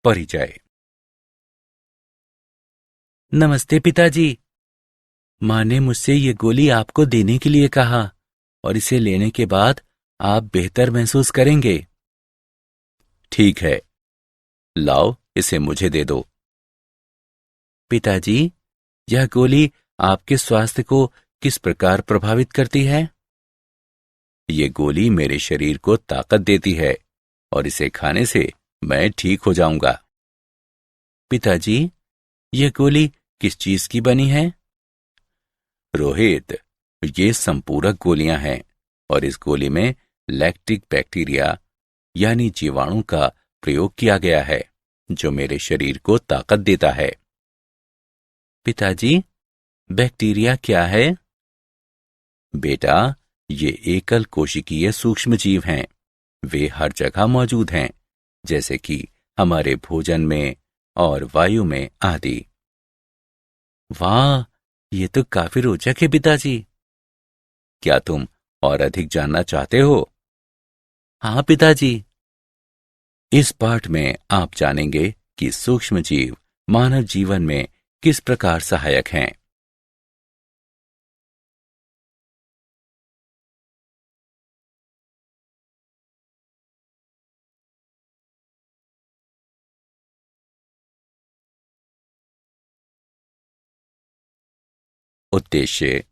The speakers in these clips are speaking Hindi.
परिचय। नमस्ते पिताजी। माँ ने मुझसे ये गोली आपको देने के लिए कहा और इसे लेने के बाद आप बेहतर महसूस करेंगे। ठीक है, लाओ इसे मुझे दे दो। पिताजी, यह गोली आपके स्वास्थ्य को किस प्रकार प्रभावित करती है? ये गोली मेरे शरीर को ताकत देती है और इसे खाने से मैं ठीक हो जाऊंगा। पिताजी, यह गोली किस चीज की बनी है? रोहित, ये संपूरक गोलियां हैं और इस गोली में लैक्टिक बैक्टीरिया यानी जीवाणु का प्रयोग किया गया है जो मेरे शरीर को ताकत देता है। पिताजी, बैक्टीरिया क्या है? बेटा, ये एकल कोशिकीय सूक्ष्मजीव हैं। वे हर जगह मौजूद हैं, जैसे कि हमारे भोजन में और वायु में आदि। वाह, ये तो काफी रोचक है पिताजी। क्या तुम और अधिक जानना चाहते हो? हाँ पिताजी। इस पाठ में आप जानेंगे कि सूक्ष्मजीव मानव जीवन में किस प्रकार सहायक हैं। उद्देश्य।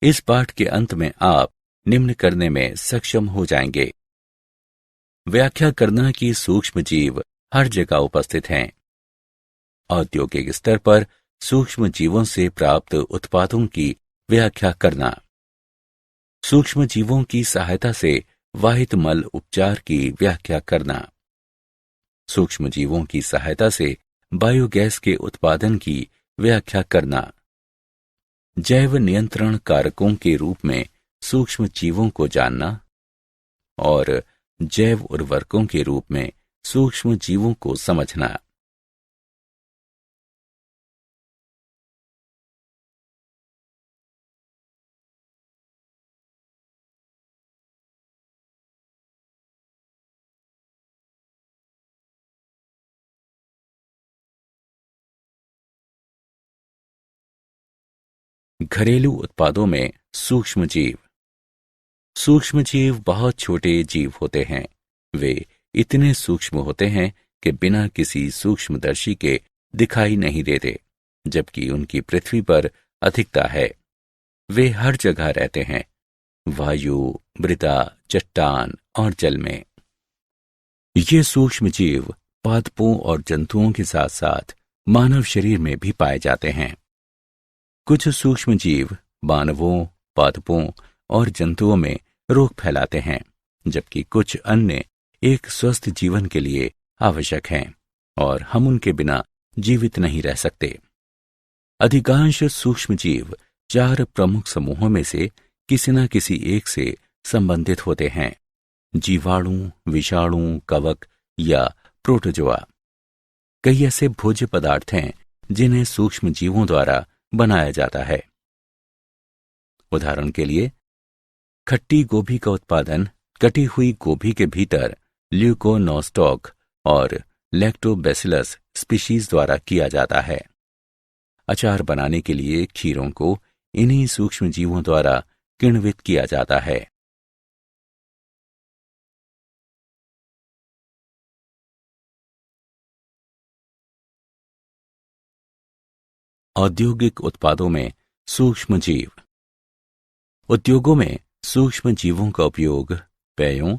इस पाठ के अंत में आप निम्न करने में सक्षम हो जाएंगे। व्याख्या करना कि सूक्ष्मजीव हर जगह उपस्थित हैं। औद्योगिक स्तर पर सूक्ष्म जीवों से प्राप्त उत्पादों की व्याख्या करना। सूक्ष्म जीवों की सहायता से वाहित मल उपचार की व्याख्या करना। सूक्ष्म जीवों की सहायता से बायोगैस के उत्पादन की व्याख्या करना। जैव नियंत्रण कारकों के रूप में सूक्ष्म जीवों को जानना और जैव उर्वरकों के रूप में सूक्ष्म जीवों को समझना। घरेलू उत्पादों में सूक्ष्मजीव। सूक्ष्मजीव बहुत छोटे जीव होते हैं। वे इतने सूक्ष्म होते हैं कि बिना किसी सूक्ष्मदर्शी के दिखाई नहीं देते, जबकि उनकी पृथ्वी पर अधिकता है। वे हर जगह रहते हैं, वायु, मृदा, चट्टान और जल में। ये सूक्ष्मजीव पादपों और जंतुओं के साथ साथ मानव शरीर में भी पाए जाते हैं। कुछ सूक्ष्मजीव मानवों, पादपों और जंतुओं में रोग फैलाते हैं, जबकि कुछ अन्य एक स्वस्थ जीवन के लिए आवश्यक हैं और हम उनके बिना जीवित नहीं रह सकते। अधिकांश सूक्ष्मजीव 4 प्रमुख समूहों में से किसी न किसी एक से संबंधित होते हैं: जीवाणु, विषाणु, कवक या प्रोटोजोआ। कई ऐसे भोज्य पदार्थ हैं जिन्हें सूक्ष्मजीवों द्वारा बनाया जाता है। उदाहरण के लिए, खट्टी गोभी का उत्पादन कटी हुई गोभी के भीतर ल्यूकोनोस्टॉक और लैक्टोबैसिलस स्पीशीज द्वारा किया जाता है। अचार बनाने के लिए खीरों को इन्हीं सूक्ष्मजीवों द्वारा किण्वित किया जाता है। औद्योगिक उत्पादों में सूक्ष्मजीव। उद्योगों में सूक्ष्म जीवों का उपयोग पेयों,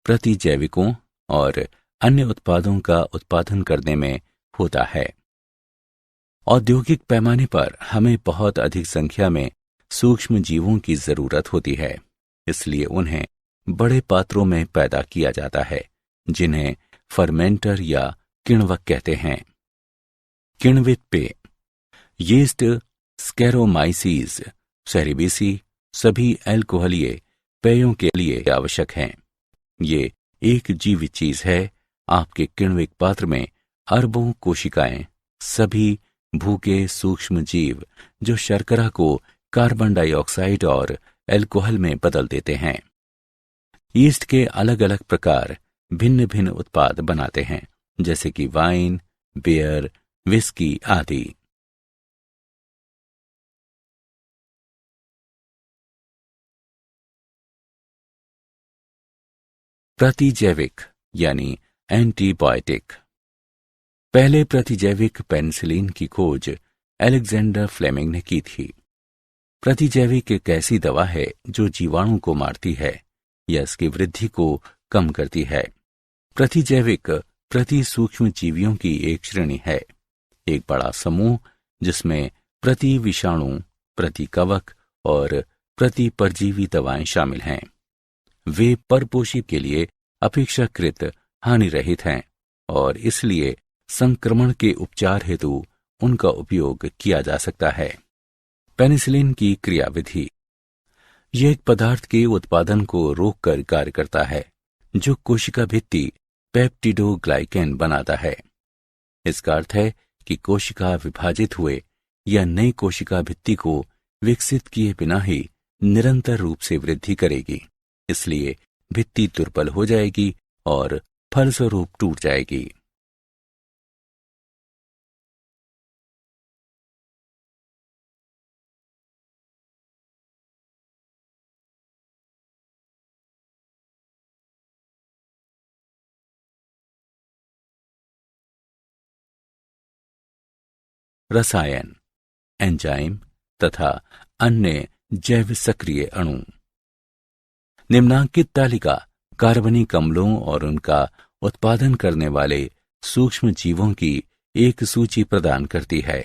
प्रतिजैविकों और अन्य उत्पादों का उत्पादन करने में होता है। औद्योगिक पैमाने पर हमें बहुत अधिक संख्या में सूक्ष्म जीवों की जरूरत होती है, इसलिए उन्हें बड़े पात्रों में पैदा किया जाता है, जिन्हें फर्मेंटर या किण्वक कहते हैं। किण्वित पेय यीस्ट, स्कैरोमाइसीज, सेरेबेसी सभी अल्कोहलीय पेयों के लिए आवश्यक हैं। ये एक जीवित चीज है। आपके किण्विक पात्र में अरबों कोशिकाएं, सभी भूखे सूक्ष्म जीव जो शर्करा को कार्बन डाइऑक्साइड और अल्कोहल में बदल देते हैं। यीस्ट के अलग अलग प्रकार भिन्न भिन्न उत्पाद बनाते हैं, जैसे कि वाइन, बियर, विस्की आदि। प्रतिजैविक यानी एंटीबायोटिक। पहले प्रतिजैविक पेनिसिलिन की खोज अलेक्जेंडर फ्लेमिंग ने की थी। प्रतिजैविक एक ऐसी दवा है जो जीवाणु को मारती है या इसकी वृद्धि को कम करती है। प्रतिजैविक प्रति सूक्ष्म जीवियों की एक श्रेणी है, एक बड़ा समूह जिसमें प्रति विषाणु, प्रति कवक और प्रति परजीवी दवाएं शामिल हैं। वे परपोषी के लिए अपेक्षाकृत हानिरहित हैं और इसलिए संक्रमण के उपचार हेतु उनका उपयोग किया जा सकता है। पेनिसिलिन की क्रियाविधि। यह एक पदार्थ के उत्पादन को रोककर कार्य करता है जो कोशिका भित्ति पेप्टिडोग्लाइकेन बनाता है। इसका अर्थ है कि कोशिका विभाजित हुए या नई कोशिका भित्ति को विकसित किए बिना ही निरंतर रूप से वृद्धि करेगी। इसलिए भित्ति दुर्बल हो जाएगी और फलस्वरूप टूट जाएगी। रसायन, एंजाइम तथा अन्य जैव सक्रिय अणु। निम्नांकित तालिका कार्बनिक अम्लों और उनका उत्पादन करने वाले सूक्ष्म जीवों की एक सूची प्रदान करती है।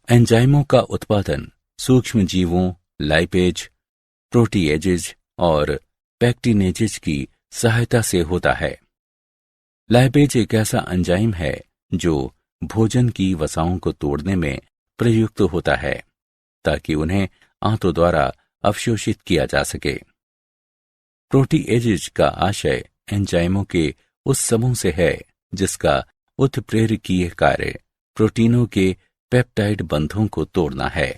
एंजाइमों का उत्पादन सूक्ष्म जीवों लाइपेज, प्रोटीएजेज और पैक्टिनेजेज की सहायता से होता है। लाइपेज एक ऐसा एंजाइम है जो भोजन की वसाओं को तोड़ने में प्रयुक्त होता है ताकि उन्हें आंतों द्वारा अवशोषित किया जा सके। प्रोटीएजेज का आशय एंजाइमों के उस समूह से है जिसका उत्प्रेरकीय कार्य प्रोटीनों के पेप्टाइड बंधों को तोड़ना है।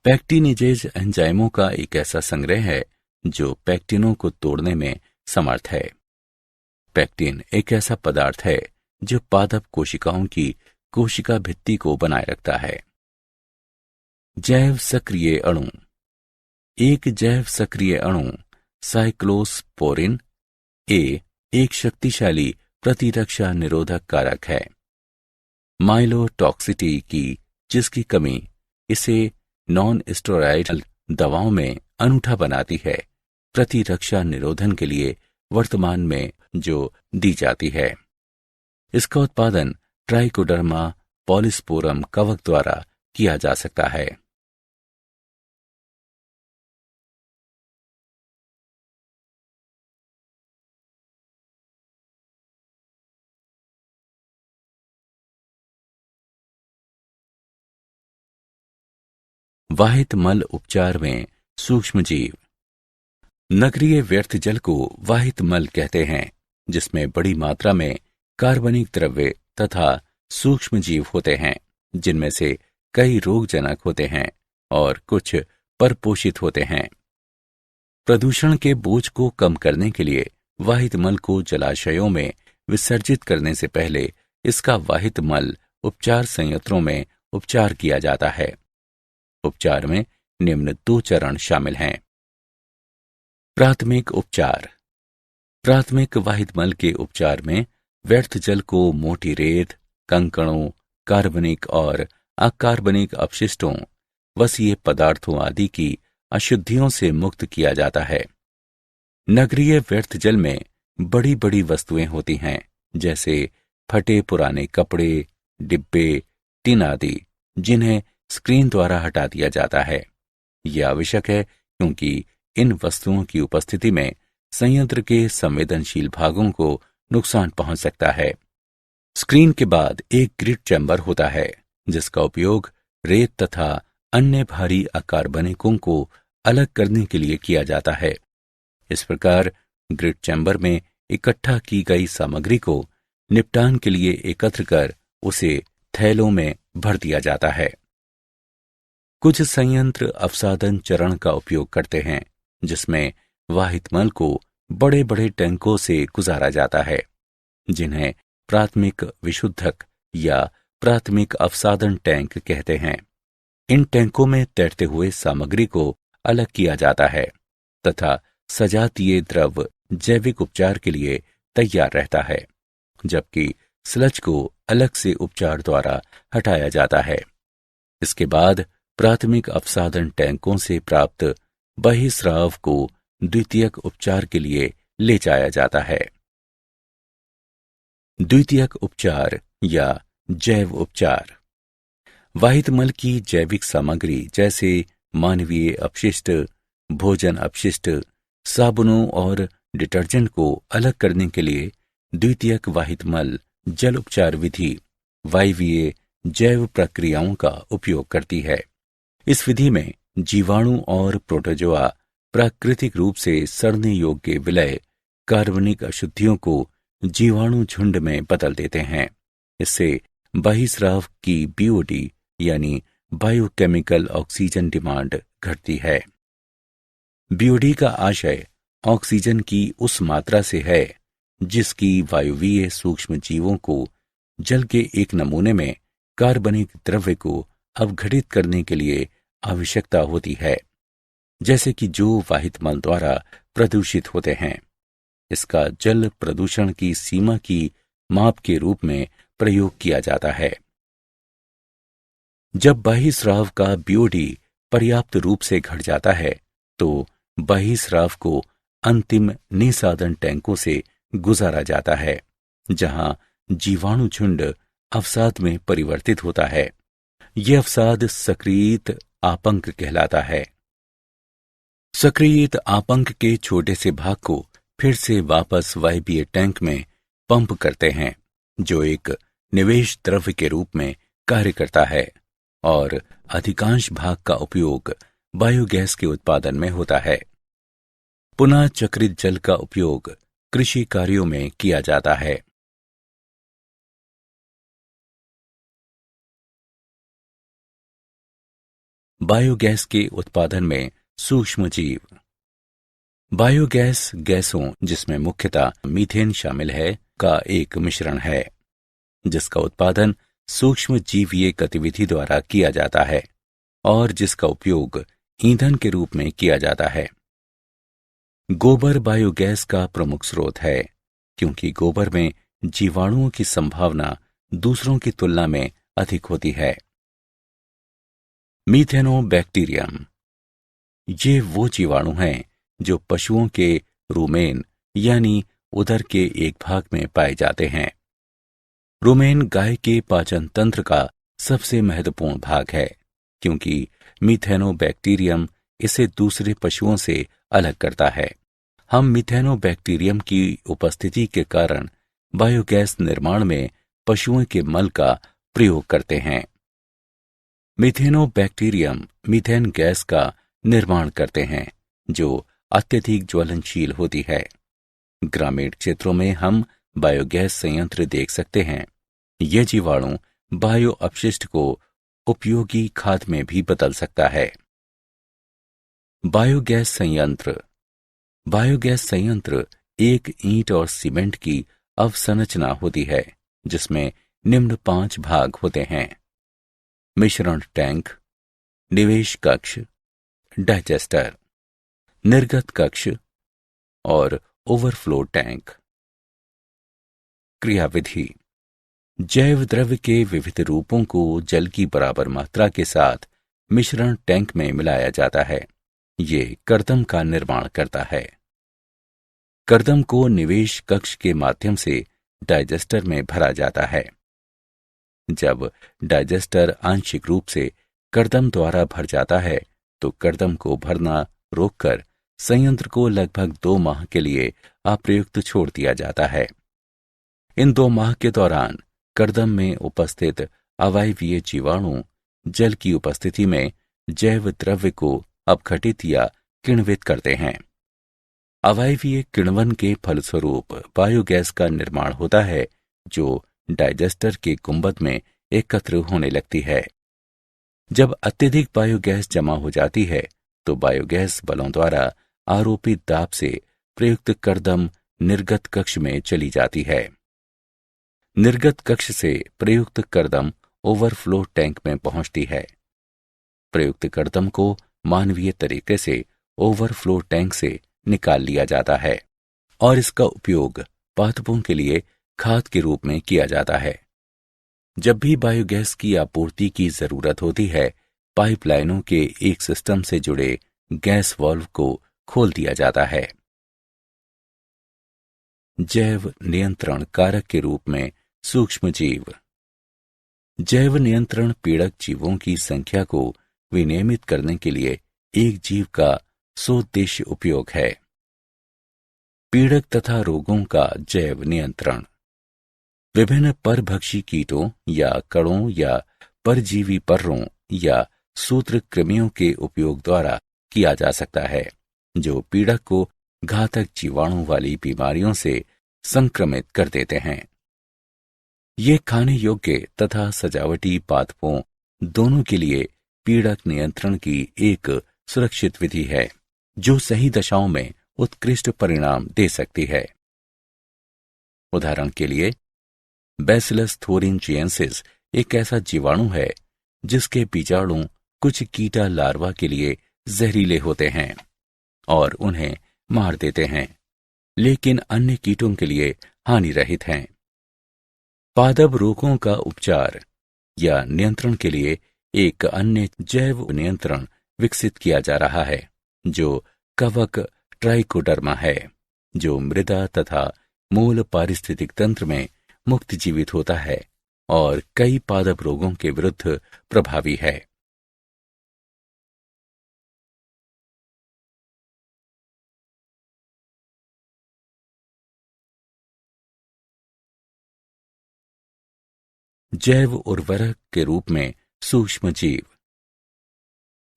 पैक्टिनेजेज एंजाइमों का एक ऐसा संग्रह है जो पैक्टिनों को तोड़ने में समर्थ है। पैक्टिन एक ऐसा पदार्थ है जो पादप कोशिकाओं की कोशिका भित्ति को बनाए रखता है। जैव सक्रिय अणु। एक जैव सक्रिय अणु साइक्लोस्पोरिन ए एक शक्तिशाली प्रतिरक्षा निरोधक कारक है। माइलोटॉक्सिटी की जिसकी कमी इसे नॉन स्टेरॉयडल दवाओं में अनूठा बनाती है, प्रतिरक्षा निरोधन के लिए वर्तमान में जो दी जाती है। इसका उत्पादन ट्राइकोडर्मा पॉलिस्पोरम कवक द्वारा किया जा सकता है। वाहित मल उपचार में सूक्ष्म जीव। नगरीय व्यर्थ जल को वाहित मल कहते हैं, जिसमें बड़ी मात्रा में कार्बनिक द्रव्य तथा सूक्ष्म जीव होते हैं, जिनमें से कई रोगजनक होते हैं और कुछ परपोषित होते हैं। प्रदूषण के बोझ को कम करने के लिए वाहित मल को जलाशयों में विसर्जित करने से पहले इसका वाहित मल उपचार संयंत्रों में उपचार किया जाता है। उपचार में निम्न 2 चरण शामिल हैं। प्राथमिक उपचार। प्राथमिक वाहित मल के उपचार में व्यर्थ जल को मोटी रेत, कंकड़ों, कार्बनिक और अकार्बनिक अपशिष्टों, वसीय पदार्थों आदि की अशुद्धियों से मुक्त किया जाता है। नगरीय व्यर्थ जल में बड़ी बड़ी वस्तुएं होती हैं, जैसे फटे पुराने कपड़े, डिब्बे, टिन आदि, जिन्हें स्क्रीन द्वारा हटा दिया जाता है। यह आवश्यक है क्योंकि इन वस्तुओं की उपस्थिति में संयंत्र के संवेदनशील भागों को नुकसान पहुंच सकता है। स्क्रीन के बाद एक ग्रिड चैम्बर होता है, जिसका उपयोग रेत तथा अन्य भारी अकार्बनिकों को अलग करने के लिए किया जाता है। इस प्रकार ग्रिड चैम्बर में इकट्ठा की गई सामग्री को निपटान के लिए एकत्र कर उसे थैलों में भर दिया जाता है। कुछ संयंत्र अवसादन चरण का उपयोग करते हैं, जिसमें वाहित मल को बड़े बड़े टैंकों से गुजारा जाता है, जिन्हें प्राथमिक विशुद्धक या प्राथमिक अवसादन टैंक कहते हैं। इन टैंकों में तैरते हुए सामग्री को अलग किया जाता है तथा सजातीय द्रव जैविक उपचार के लिए तैयार रहता है, जबकि स्लज को अलग से उपचार द्वारा हटाया जाता है। इसके बाद प्राथमिक अवसादन टैंकों से प्राप्त बहिस्राव को द्वितीयक उपचार के लिए ले जाया जाता है। द्वितीयक उपचार या जैव उपचार। वाहित मल की जैविक सामग्री जैसे मानवीय अपशिष्ट, भोजन अपशिष्ट, साबुनों और डिटर्जेंट को अलग करने के लिए द्वितीयक वाहित मल जल उपचार विधि वायवीय जैव प्रक्रियाओं का उपयोग करती है। इस विधि में जीवाणु और प्रोटोजोआ प्राकृतिक रूप से सड़ने योग्य विलय कार्बनिक अशुद्धियों को जीवाणु झुंड में बदल देते हैं। इससे बहिस्राव की बीओडी यानी बायोकेमिकल ऑक्सीजन डिमांड घटती है। बीओडी का आशय ऑक्सीजन की उस मात्रा से है जिसकी वायुवीय सूक्ष्म जीवों को जल के एक नमूने में कार्बनिक द्रव्य को अवघटित करने के लिए आवश्यकता होती है, जैसे कि जो वाहित मल द्वारा प्रदूषित होते हैं। इसका जल प्रदूषण की सीमा की माप के रूप में प्रयोग किया जाता है। जब बहिस्राव का बीओडी पर्याप्त रूप से घट जाता है तो बहिस्राव को अंतिम निसादन टैंकों से गुजारा जाता है, जहां जीवाणु झुंड अवसाद में परिवर्तित होता है। यह अवसाद सक्रियित आपंक कहलाता है। सक्रियित आपंक के छोटे से भाग को फिर से वापस वायवीय टैंक में पंप करते हैं, जो एक निवेश द्रव्य के रूप में कार्य करता है, और अधिकांश भाग का उपयोग बायोगैस के उत्पादन में होता है। पुनः चक्रित जल का उपयोग कृषि कार्यों में किया जाता है। बायोगैस के उत्पादन में सूक्ष्म जीव। बायोगैस गैसों, जिसमें मुख्यतः मीथेन शामिल है, का एक मिश्रण है, जिसका उत्पादन सूक्ष्म जीवीय गतिविधि द्वारा किया जाता है और जिसका उपयोग ईंधन के रूप में किया जाता है। गोबर बायोगैस का प्रमुख स्रोत है, क्योंकि गोबर में जीवाणुओं की संभावना दूसरों की तुलना में अधिक होती है। मीथेनोबैक्टीरियम। ये वो जीवाणु हैं जो पशुओं के रूमेन यानी उदर के एक भाग में पाए जाते हैं। रूमेन गाय के पाचन तंत्र का सबसे महत्वपूर्ण भाग है, क्योंकि मीथेनोबैक्टीरियम इसे दूसरे पशुओं से अलग करता है। हम मीथेनोबैक्टीरियम की उपस्थिति के कारण बायोगैस निर्माण में पशुओं के मल का प्रयोग करते हैं। मीथेनोबैक्टीरियम मीथेन गैस का निर्माण करते हैं, जो अत्यधिक ज्वलनशील होती है। ग्रामीण क्षेत्रों में हम बायोगैस संयंत्र देख सकते हैं। यह जीवाणु बायो अपशिष्ट को उपयोगी खाद में भी बदल सकता है। बायोगैस संयंत्र। बायोगैस संयंत्र एक ईंट और सीमेंट की अवसंरचना होती है, जिसमें निम्न 5 भाग होते हैं: मिश्रण टैंक, निवेश कक्ष, डाइजेस्टर, निर्गत कक्ष और ओवरफ्लो टैंक। क्रियाविधि। जैव द्रव्य के विविध रूपों को जल की बराबर मात्रा के साथ मिश्रण टैंक में मिलाया जाता है। ये कर्दम का निर्माण करता है। कर्दम को निवेश कक्ष के माध्यम से डाइजेस्टर में भरा जाता है। जब डाइजेस्टर आंशिक रूप से कर्दम द्वारा भर जाता है तो कर्दम को भरना रोककर संयंत्र को लगभग 2 माह के लिए अप्रयुक्त छोड़ दिया जाता है। इन 2 माह के दौरान कर्दम में उपस्थित अवायवीय जीवाणु जल की उपस्थिति में जैव द्रव्य को अपघटित या किण्वित करते हैं। अवायवीय किण्वन के फलस्वरूप बायोगैस का निर्माण होता है, जो डाइजेस्टर के गुंबद में एकत्र होने लगती है। जब अत्यधिक बायोगैस जमा हो जाती है तो बायोगैस बलों द्वारा आरोपित दाब से प्रयुक्त कर्दम निर्गत कक्ष में चली जाती है। निर्गत कक्ष से प्रयुक्त कर्दम ओवरफ्लो टैंक में पहुंचती है। प्रयुक्त कर्दम को मानवीय तरीके से ओवरफ्लो टैंक से निकाल लिया जाता है और इसका उपयोग पादपों के लिए खाद के रूप में किया जाता है। जब भी बायोगैस की आपूर्ति की जरूरत होती है, पाइपलाइनों के एक सिस्टम से जुड़े गैस वाल्व को खोल दिया जाता है। जैव नियंत्रण कारक के रूप में सूक्ष्म जीव। जैव नियंत्रण पीड़क जीवों की संख्या को विनियमित करने के लिए एक जीव का सोद्देश्य उपयोग है। पीड़क तथा रोगों का जैव नियंत्रण विभिन्न परभक्षी कीटों या कणों या परजीवी पर्रों या सूत्रकृमियों के उपयोग द्वारा किया जा सकता है, जो पीड़क को घातक जीवाणु वाली बीमारियों से संक्रमित कर देते हैं। ये खाने योग्य तथा सजावटी पादपों दोनों के लिए पीड़क नियंत्रण की एक सुरक्षित विधि है, जो सही दशाओं में उत्कृष्ट परिणाम दे सकती है। उदाहरण के लिए, बैसिलस थोरिनजिएंसिस एक ऐसा जीवाणु है जिसके बीजाणु कुछ कीटा लार्वा के लिए जहरीले होते हैं और उन्हें मार देते हैं, लेकिन अन्य कीटों के लिए हानि रहित हैं। पादप रोगों का उपचार या नियंत्रण के लिए एक अन्य जैव नियंत्रण विकसित किया जा रहा है, जो कवक ट्राइकोडर्मा है, जो मृदा तथा मूल पारिस्थितिक तंत्र में मुक्त जीवित होता है और कई पादप रोगों के विरुद्ध प्रभावी है। जैव उर्वरक के रूप में सूक्ष्म जीव।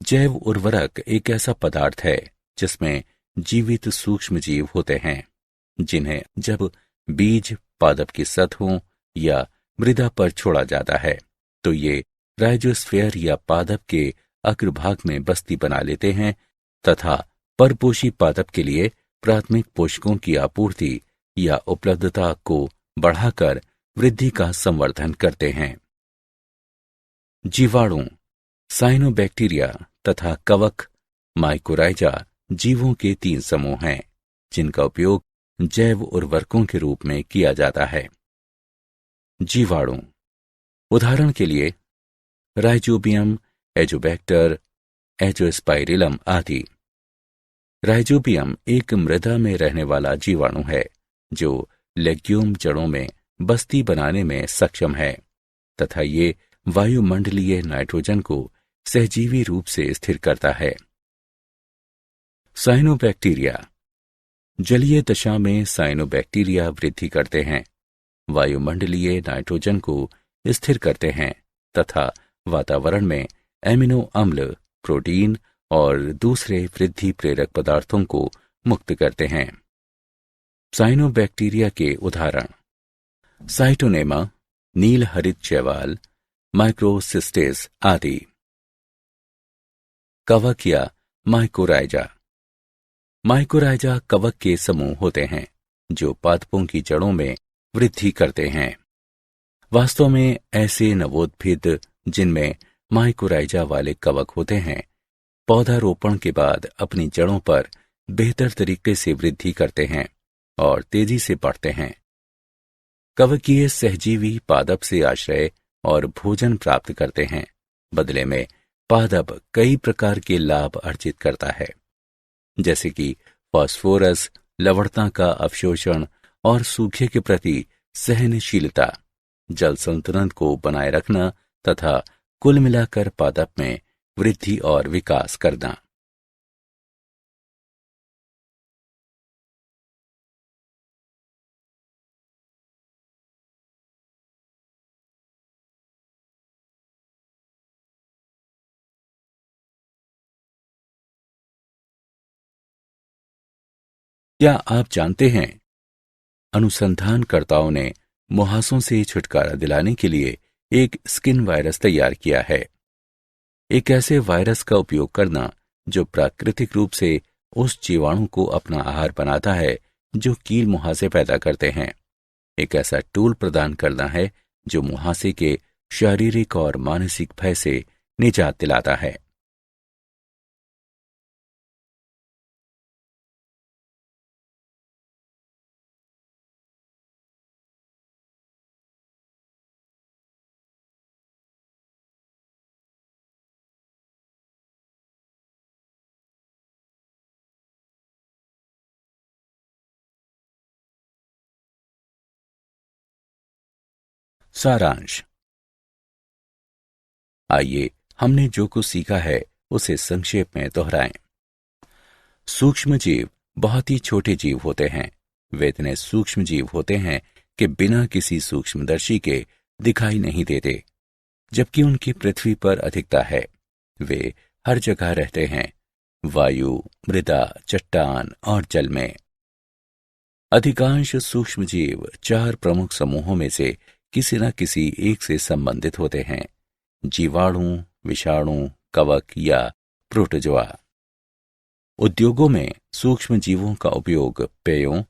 जैव उर्वरक एक ऐसा पदार्थ है जिसमें जीवित सूक्ष्म जीव होते हैं, जिन्हें जब बीज पादप की सतहों या मृदा पर छोड़ा जाता है तो ये राइजोस्फीयर या पादप के अग्रभाग में बस्ती बना लेते हैं तथा परपोषी पादप के लिए प्राथमिक पोषकों की आपूर्ति या उपलब्धता को बढ़ाकर वृद्धि का संवर्धन करते हैं। जीवाणु, साइनोबैक्टीरिया तथा कवक माइकोराइजा जीवों के 3 समूह हैं, जिनका उपयोग जैव उर्वरकों के रूप में किया जाता है। जीवाणु, उदाहरण के लिए राइजोबियम, एजोबैक्टर, एजोस्पाइरिलम आदि। राइजोबियम एक मृदा में रहने वाला जीवाणु है जो लेग्यूम जड़ों में बस्ती बनाने में सक्षम है तथा ये वायुमंडलीय नाइट्रोजन को सहजीवी रूप से स्थिर करता है। साइनोबैक्टीरिया, जलीय दशा में साइनोबैक्टीरिया वृद्धि करते हैं, वायुमंडलीय नाइट्रोजन को स्थिर करते हैं तथा वातावरण में एमिनो अम्ल, प्रोटीन और दूसरे वृद्धि प्रेरक पदार्थों को मुक्त करते हैं। साइनोबैक्टीरिया के उदाहरण साइटोनेमा, नील हरित शैवाल, माइक्रोसिस्टेस आदि। कवक या माइकोराइजा। माइकोराइजा कवक के समूह होते हैं जो पादपों की जड़ों में वृद्धि करते हैं। वास्तव में ऐसे नवोद्भिद जिनमें माइकोराइजा वाले कवक होते हैं, पौधारोपण के बाद अपनी जड़ों पर बेहतर तरीके से वृद्धि करते हैं और तेजी से बढ़ते हैं। कवकीय सहजीवी पादप से आश्रय और भोजन प्राप्त करते हैं, बदले में पादप कई प्रकार के लाभ अर्जित करता है, जैसे कि फास्फोरस, लवणता का अवशोषण और सूखे के प्रति सहनशीलता, जल संतुलन को बनाए रखना तथा कुल मिलाकर पादप में वृद्धि और विकास करना। क्या आप जानते हैं, अनुसंधानकर्ताओं ने मुहासों से छुटकारा दिलाने के लिए एक स्किन वायरस तैयार किया है। एक ऐसे वायरस का उपयोग करना जो प्राकृतिक रूप से उस जीवाणु को अपना आहार बनाता है जो कील मुहासे पैदा करते हैं। एक ऐसा टूल प्रदान करना है जो मुहासे के शारीरिक और मानसिक भय से निजात दिलाता है। सारांश। आइए हमने जो कुछ सीखा है उसे संक्षेप में दोहराएं। सूक्ष्म जीव बहुत ही छोटे जीव होते हैं। वे इतने सूक्ष्म जीव होते हैं कि बिना किसी सूक्ष्मदर्शी के दिखाई नहीं देते, जबकि उनकी पृथ्वी पर अधिकता है। वे हर जगह रहते हैं, वायु, मृदा, चट्टान और जल में। अधिकांश सूक्ष्म जीव 4 प्रमुख समूहों में से किसी न किसी एक से संबंधित होते हैं: जीवाणु, विषाणु, कवक या प्रोटोजोआ। उद्योगों में सूक्ष्म जीवों का उपयोग पेयों,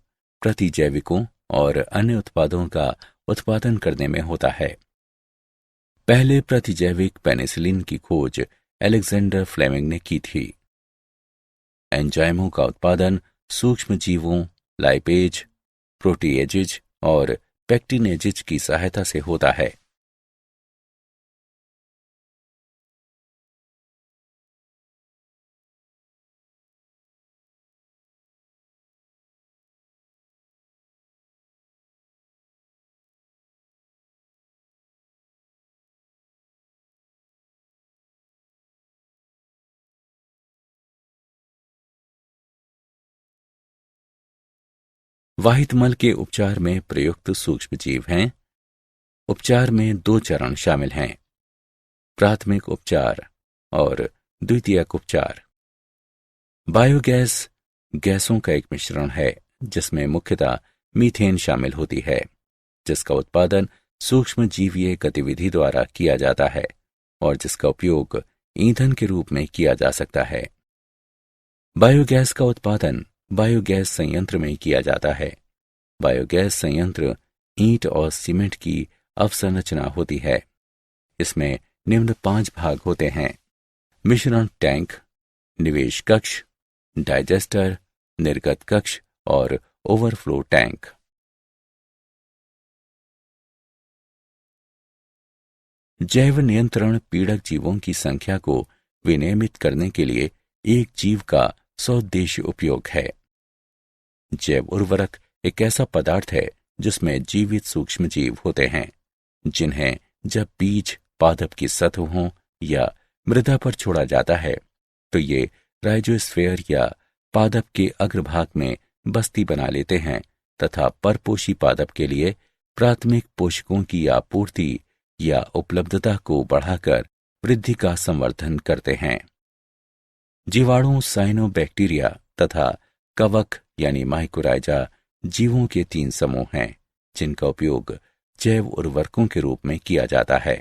प्रतिजैविकों और अन्य उत्पादों का उत्पादन करने में होता है। पहले प्रतिजैविक पेनिसिलिन की खोज अलेक्जेंडर फ्लेमिंग ने की थी। एंजाइमों का उत्पादन सूक्ष्म जीवों, लाइपेज, प्रोटीएजिज और पेक्टिनेजिज की सहायता से होता है। वाहित मल के उपचार में प्रयुक्त सूक्ष्म जीव हैं। उपचार में 2 चरण शामिल हैं: प्राथमिक उपचार और द्वितीयक उपचार। बायोगैस गैसों का एक मिश्रण है जिसमें मुख्यतः मीथेन शामिल होती है, जिसका उत्पादन सूक्ष्म जीवीय गतिविधि द्वारा किया जाता है और जिसका उपयोग ईंधन के रूप में किया जा सकता है। बायोगैस का उत्पादन बायोगैस संयंत्र में किया जाता है। बायोगैस संयंत्र ईंट और सीमेंट की अवसंरचना होती है। इसमें निम्न 5 भाग होते हैं: मिश्रण टैंक, निवेश कक्ष, डाइजेस्टर, निर्गत कक्ष और ओवरफ्लो टैंक। जैव नियंत्रण पीड़क जीवों की संख्या को विनियमित करने के लिए एक जीव का सौद्देश्य उपयोग है। जैव उर्वरक एक ऐसा पदार्थ है जिसमें जीवित सूक्ष्म जीव होते हैं, जिन्हें जब बीज पादप की सतहों या मृदा पर छोड़ा जाता है तो ये राइजोस्फीयर या पादप के अग्रभाग में बस्ती बना लेते हैं तथा परपोषी पादप के लिए प्राथमिक पोषकों की आपूर्ति या उपलब्धता को बढ़ाकर वृद्धि का संवर्धन करते हैं। जीवाणु, साइनोबैक्टीरिया तथा कवक यानी माइकोराइजा जीवों के 3 समूह हैं जिनका उपयोग जैव उर्वरकों के रूप में किया जाता है।